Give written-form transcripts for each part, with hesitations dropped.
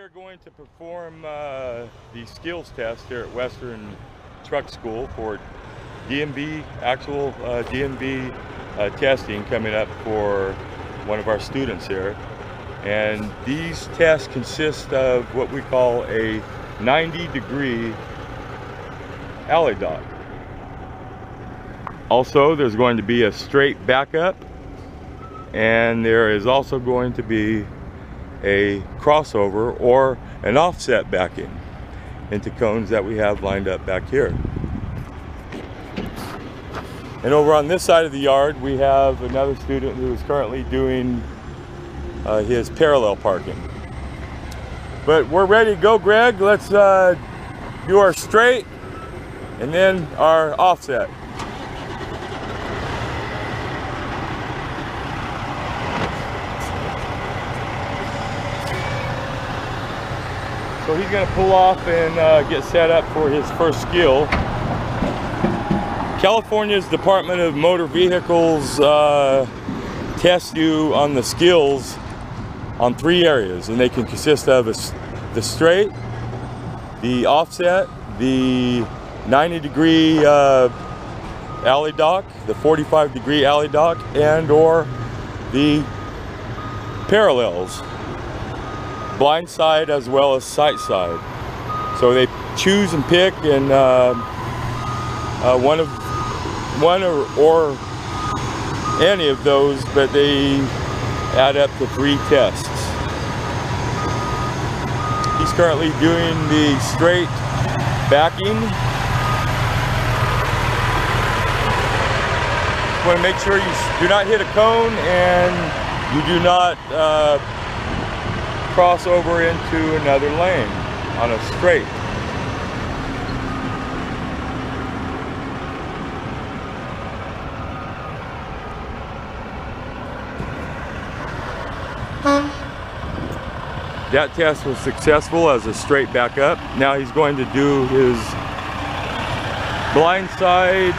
are going to perform the skills test here at Western Truck School for DMV, actual DMV testing coming up for one of our students here. And these tests consist of what we call a 90-degree alley dock. Also, there's going to be a straight backup, and there is also going to be a crossover or an offset backing into cones that we have lined up back here. And over on this side of the yard, we have another student who is currently doing his parallel parking. But we're ready to go, Greg. Let's do our straight and then our offset. So he's going to pull off and get set up for his first skill. California's Department of Motor Vehicles tests you on the skills on 3 areas, and they can consist of the straight, the offset, the 90-degree alley dock, the 45-degree alley dock, and or the parallels, blind side as well as sight side. So they choose and pick, and one or any of those, but they add up to 3 tests. He's currently doing the straight backing. You want to make sure you do not hit a cone and you do not cross over into another lane on a straight. That test was successful as a straight back up. Now he's going to do his blind side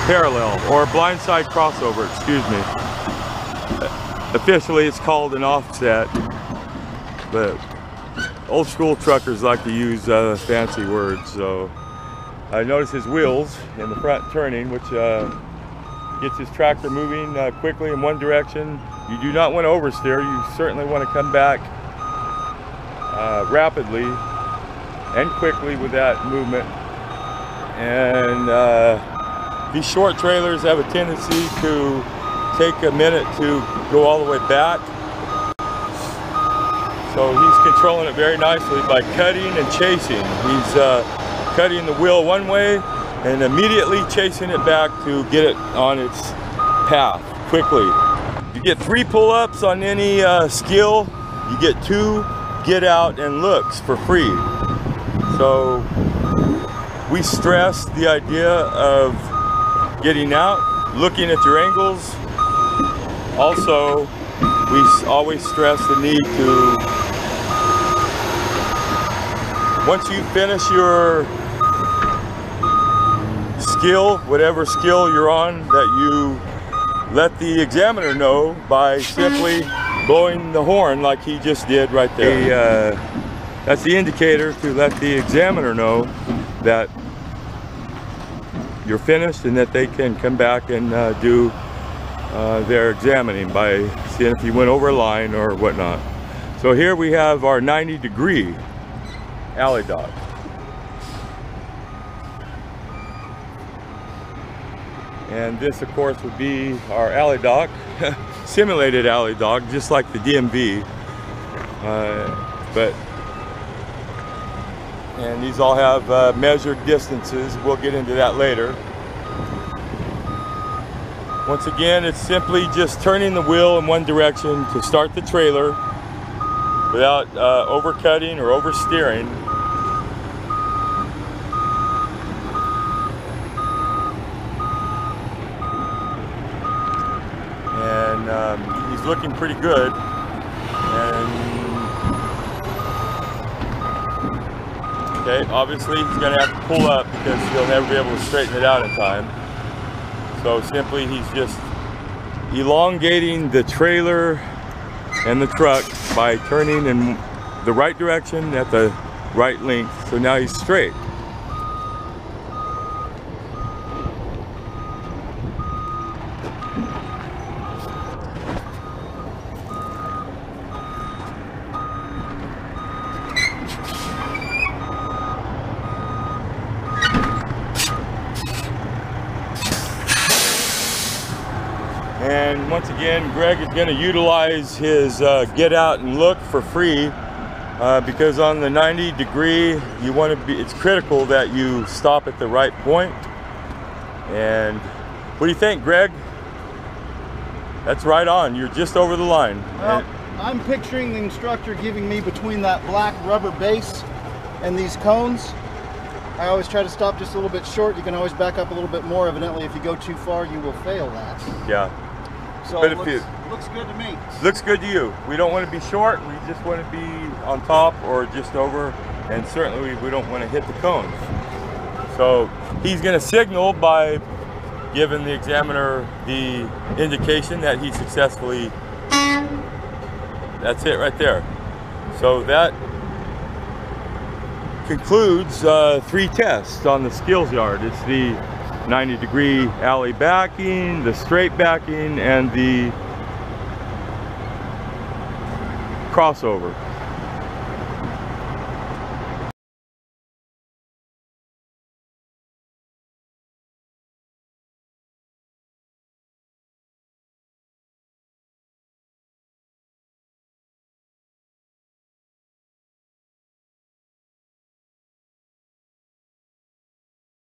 parallel, or blind side crossover, excuse me. Officially it's called an offset, but old school truckers like to use fancy words. So I notice his wheels in the front turning, which gets his tractor moving quickly in one direction. You do not want to oversteer. You certainly want to come back rapidly and quickly with that movement. And these short trailers have a tendency to take a minute to go all the way back. So he's controlling it very nicely by cutting and chasing. He's cutting the wheel one way and immediately chasing it back to get it on its path quickly. You get 3 pull-ups on any skill. You get 2 get out and looks for free. So we stress the idea of getting out, looking at your angles. Also, we always stress the need to, once you finish your skill, whatever skill you're on, that you let the examiner know by simply blowing the horn like he just did right there. That's the indicator to let the examiner know that you're finished and that they can come back and do their examining by seeing if you went over a line or whatnot. So here we have our 90-degree alley dock. And this, of course, would be our alley dock, simulated alley dock, just like the DMV. And these all have measured distances. We'll get into that later. Once again, it's simply just turning the wheel in one direction to start the trailer without overcutting or oversteering. And he's looking pretty good. And okay, obviously he's going to have to pull up because he'll never be able to straighten it out in time. So simply he's just elongating the trailer and the truck by turning in the right direction at the right length. So now he's straight. And once again, Greg is going to utilize his get out and look for free because on the 90 degree, you want to be, it's critical that you stop at the right point. And what do you think, Greg? That's right on. You're just over the line. Well, I'm picturing the instructor giving me between that black rubber base and these cones. I always try to stop just a little bit short. You can always back up a little bit more. Evidently, if you go too far, you will fail that. Yeah. So but it looks good to me. Looks good to you. We don't want to be short. We just want to be on top or just over. And certainly we don't want to hit the cones. So he's going to signal by giving the examiner the indication that he successfully, that's it right there. So that concludes 3 tests on the skills yard. It's the 90 degree alley backing, the straight backing, and the crossover.